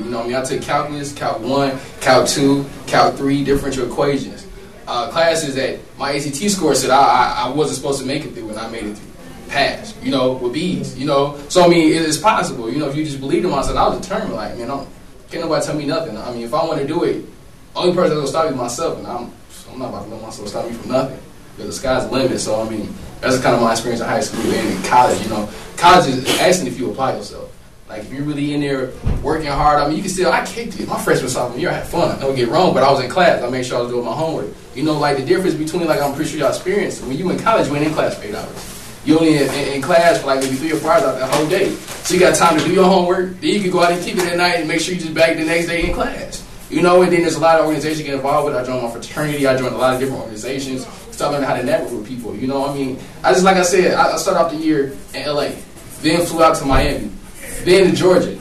You know what I mean? I took calculus, calc 1, calc 2, calc 3, differential equations. Classes that my ACT score said I wasn't supposed to make it through, and I made it through. Pass, you know, with B's, you know. So, I mean, it's possible. You know, if you just believe in myself, I was determined, like, man, can't nobody tell me nothing. I mean, if I want to do it, only person that's going to stop me is myself, and I'm not about to let myself stop me from nothing. Because the sky's the limit. So, I mean, that's kind of my experience in high school and in college, you know. College is asking if you apply yourself. Like, if you're really in there working hard, I mean, you can still, I kicked it. My freshman, sophomore year, I had fun. Don't get wrong, but I was in class. I made sure I was doing my homework. You know, like, the difference between, like, I'm pretty sure y'all experienced, when you in college, you ain't in class for 8 hours. You only in class for, like, maybe 3 or 4 hours out that whole day. So you got time to do your homework. Then you can go out and keep it at night and make sure you just back the next day in class. You know, and then there's a lot of organizations get involved with. I joined my fraternity. I joined a lot of different organizations. Start learning how to network with people. You know, I mean, like I said, I started off the year in LA, then flew out to Miami, then to Georgia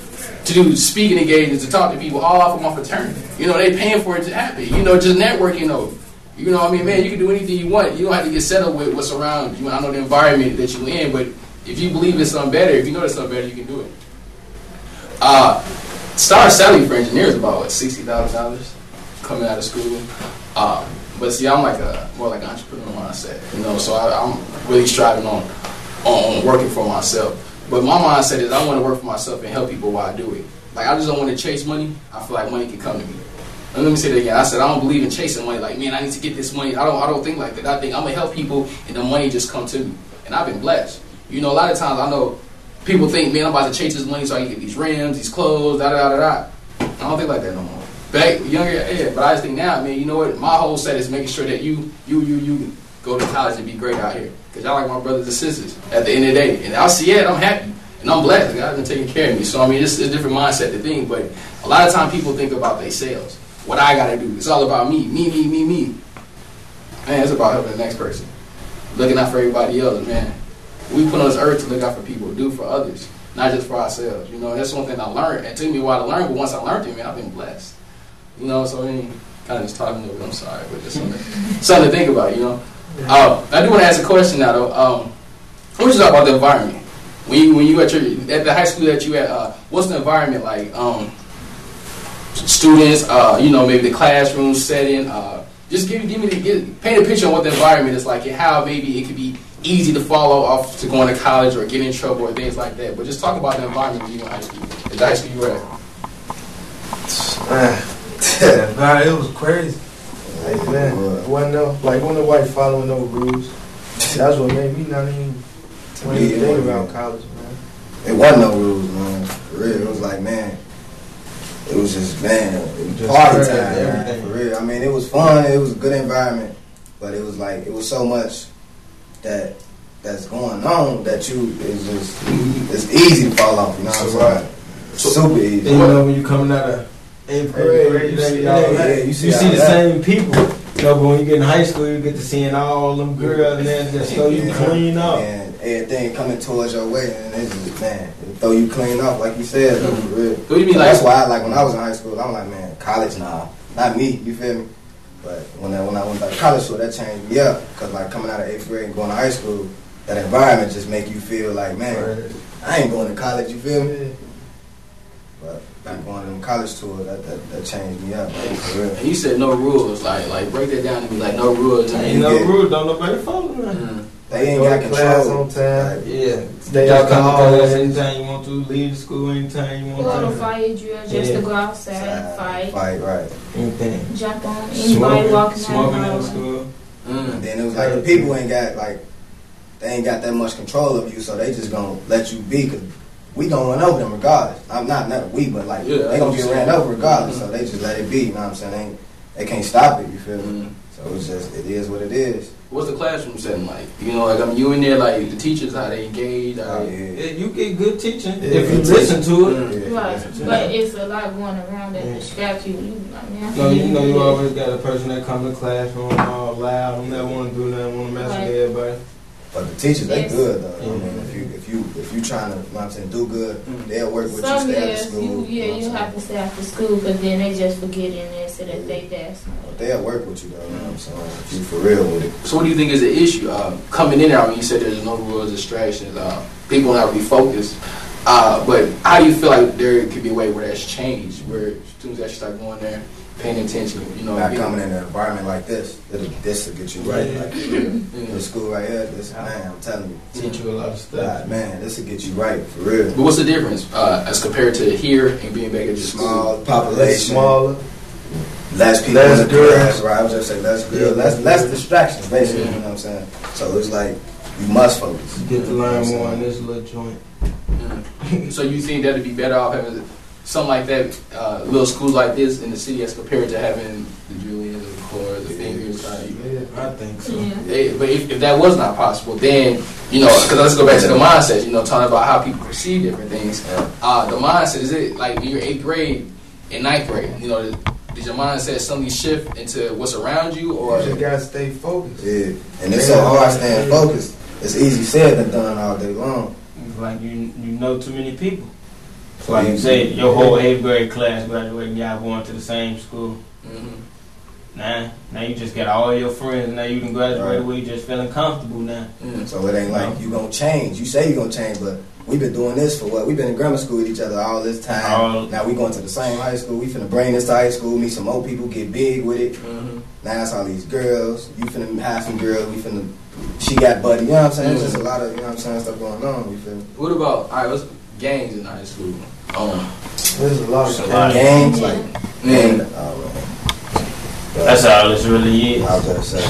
to do speaking engagements, to talk to people all off of my fraternity. You know, they paying for it to happen. You know, just networking. You know, I mean, man, you can do anything you want. You don't have to get settled with what's around you. I know the environment that you're in, but if you believe in something better, if you know there's something better, you can do it. Starting salary for engineers is about $60,000 coming out of school. But see, I'm like more like an entrepreneur mindset, you know. So I'm really striving on working for myself. But my mindset is I want to work for myself and help people while I do it. Like, I just don't want to chase money. I feel like money can come to me. And let me say that again. I said I don't believe in chasing money. Like, man, I need to get this money. I don't think like that. I think I'm gonna help people and the money just come to me. And I've been blessed. You know, a lot of times I know people think, man, I'm about to chase this money so I can get these rims, these clothes, da da da da. I don't think like that no more. Back younger, yeah, but I just think now, man, you know what? My whole set is making sure that you go to college and be great out here. Because y'all like my brothers and sisters at the end of the day. And I'll see it, I'm happy. And I'm blessed. God's been taking care of me. So, I mean, it's a different mindset to think. But a lot of times people think about their sales. What I got to do. It's all about me. Me. Man, it's about helping the next person. Looking out for everybody else, man. We put on this earth to look out for people, do for others, not just for ourselves. You know, that's one thing I learned. It took me a while to learn, but once I learned it, man, I've been blessed. You know, so I mean, kind of just talking a little bit. I'm sorry, but just something to think about, you know. I do want to ask a question now, though. What you thought about the environment? When you at the high school that you at, what's the environment like? Students, you know, maybe the classroom setting. Just paint a picture of what the environment is like and how maybe it could be easy to follow off to going to college or get in trouble or things like that. But just talk about the environment when you were in high school. The high school you were at. Man, it was crazy. Like, man, wasn't nobody following no rules. That's what made me not even think about college, man. It wasn't no rules, man. For real, it was like, man. It was just, man, it was party time, man, for real. I mean, it was fun, it was a good environment, but it was like, it was so much that's going on that it's easy to fall off, you know what I'm saying? Super easy. And you know, when you coming out of 8th grade, you see the same people. You know, but when you get in high school, you get to seeing all them girls and then just throw you clean up. And everything coming towards your way, and it's just, man, it throw you clean up, like you said, for real. What do you mean, like? That's why, like, when I was in high school, I'm like, man, college, nah, not me, you feel me? But when I went to college, so that changed me up, because, like, coming out of 8th grade and going to high school, that environment just make you feel like, man, I ain't going to college, you feel me? But back going to them college tours, that changed me up, man, for real. And you said no rules, like break that down to me, like no rules. Ain't no rules, don't nobody follow them. They ain't got class control. on time. Like, yeah. Stay out the class anytime you want to. Leave the school anytime you want to. Go to fire drill just to go outside, fight, right. Anything. Jump on anybody walking smoking out in school. And then it was like the people ain't got they ain't got that much control of you, so they just gonna let you be. Cause we gonna run over them regardless. I'm not we, but like they gonna get ran over regardless. So they just let it be. You know what I'm saying? They can't stop it. You feel me? So it's just it is what it is. What's the classroom setting like? You know, like, I mean, you in there, like, the teachers, how they engage? You get good teaching if you listen to it. Right, but it's a lot going around that distract you. You know, you always got a person that come to the classroom all loud, don't never want to do nothing, want to mess with everybody. But the teachers, they good though. I mean, if you trying to, you know what I'm saying, do good, they'll work with you, stay after school. You have to stay after school, but then they just forget in there so that they desk. They'll work with you though, you know what I'm saying, if you for real with it. So what do you think is the issue? Coming in there, when you said there's no rules, distractions, people not really focused. But how do you feel like there could be a way where that's changed, where students actually start going there, paying attention, you know? Not coming in an environment like this, this will get you right. Like the school right here, this, man, I'm telling you. Teach you a lot of stuff. Man, this will get you right, for real. But what's the difference as compared to here and being back at the Small school? population. Smaller. Less people in the class, right? I was just saying less girls, less distractions, basically, you know what I'm saying? So it's like, you must focus. You get to learn more in this little joint. So you think that would be better off having something like that, little schools like this in the city as compared to having the Julians, the Core, the Fingers? I think so. Yeah. But if that was not possible, then, you know, because let's go back to the mindset, you know, talking about how people perceive different things. The mindset, is it like in your 8th grade and 9th grade, you know, did your mindset suddenly shift into what's around you, or? You just gotta stay focused. Yeah, and it's so hard staying focused. It's easy said than done all day long. Like you know too many people. So like you say, your whole 8th grade class graduating, y'all going to the same school. Now you just got all your friends. Now you can graduate where you just feeling comfortable now. So it ain't like you gonna change. You say you gonna change, but we've been doing this for what? We've been in grammar school with each other all this time. Now we going to the same high school. We finna bring this to high school, meet some old people, get big with it. Now it's all these girls. You finna have some girls. We finna. She got buddy. You know what I'm saying? It's just a lot of, you know what I'm saying, stuff going on. You feel me? What about, all right, what's gangs in high school? There's a lot of gangs, like, that's all it's really is. I was gonna say,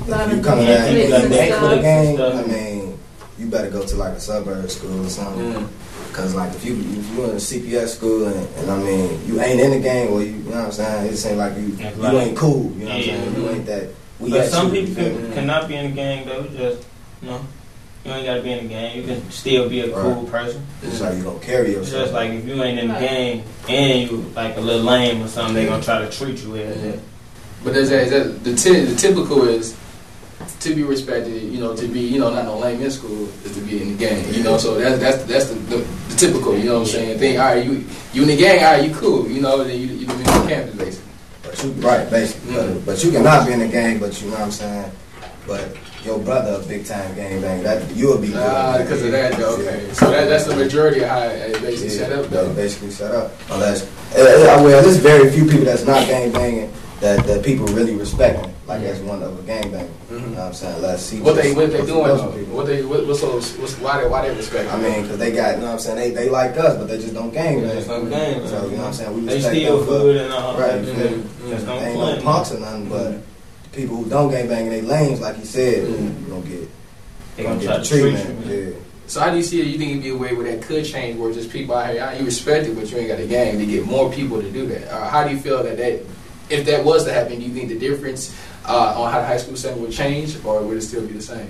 if you coming at a gang, I mean, you better go to like a suburb school or something. Cause like if you in a CPS school and I mean you ain't in the gang, well you know what I'm saying, it seems like you ain't cool. You know what I'm saying? You ain't that. But some people cannot be in the gang though. Just you ain't gotta be in the gang. You can still be a cool person. It's like you gonna carry yourself. Just like if you ain't in the gang and you like a little lame or something, they gonna try to treat you as that. But is that the typical is to be respected, you know, to be, you know, not no lame in school is to be in the gang, you know. So that's the typical, you know what I'm saying? Thing. All right, you in the gang, all right, you cool, you know. Then you be in the campus basically. Basically. But you cannot be in the gang, but you know what I'm saying. But your brother a big time gang bang, that you'll be because of that though. Okay, so that's the majority of how it basically set up though. Basically set up. Unless well, there's very few people that's not gang banging that people really respecting, like as one of a gang banger. You know what I'm saying? Let's see what they doing though. Why they respect? I mean, because they got, you know what I'm saying, they like us, but they just don't gang bang. So you know what I'm saying, we respect they still good and all. Right. They ain't no punks or nothing, but people who don't gang bang and they lames, like you said, you gonna get the treatment. Yeah. So how do you see it? You think it'd be a way where that could change, where just people out here, you respect it, but you ain't got a gang, to get more people to do that? How do you feel that if that was to happen, do you think the difference on how the high school setting would change, or would it still be the same?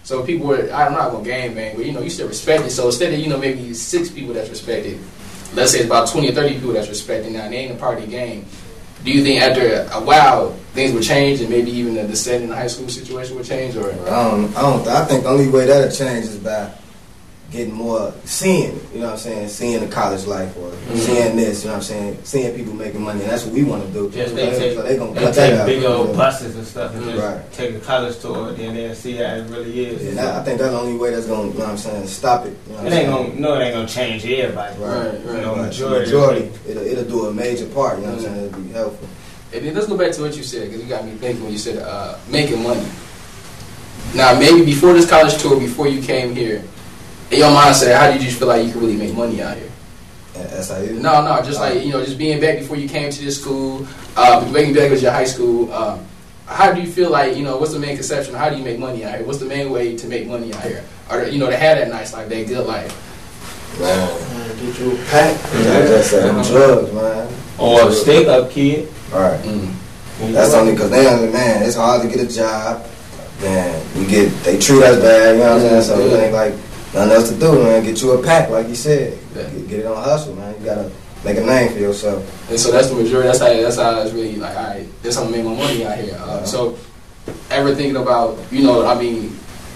So people were, I'm not gonna gang bang, but you still respect it. So instead of maybe 6 people that's respected, let's say it's about 20 or 30 people that's respected now, and they ain't a part of the gang. Do you think after a while things would change, and maybe even the setting in the high school situation would change? Or I think the only way that'll change is by getting more, seeing, you know what I'm saying, seeing the college life, or seeing this, you know what I'm saying, seeing people making money, and that's what we want to do. Just they gonna cut take that out. Big old buses and stuff and just take a college tour and then see how it really is. Yeah, I think that's the only way that's gonna, you know what I'm saying, stop it. You know it ain't gonna change everybody. Majority, it'll do a major part, you know what I'm saying, it'll be helpful. And then let's go back to what you said, because you got me thinking when you said making money. Now, maybe before this college tour, before you came here, in your mindset, how did you feel like you could really make money out here? SIU? No, just like, just being back before you came to this school, making back was your high school. How do you feel like, what's the main conception? How do you make money out here? What's the main way to make money out here? Or, to have that nice life, that good life? Man, get you a pack. That's drugs, man. Or a stick up kid. All right. That's only because man, it's hard to get a job. Man, they treat us bad, you know what I'm saying? So it ain't like nothing else to do, man. Get you a pack, like you said. Get it on hustle, man. You gotta make a name for yourself. And so that's the majority. That's how it's really like, all right, that's how I make my money out here. So, ever thinking about,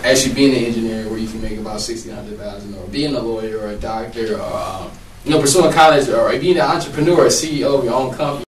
actually being an engineer where you can make about $60,000, or being a lawyer or a doctor, or pursuing college, or being an entrepreneur, or CEO of your own company.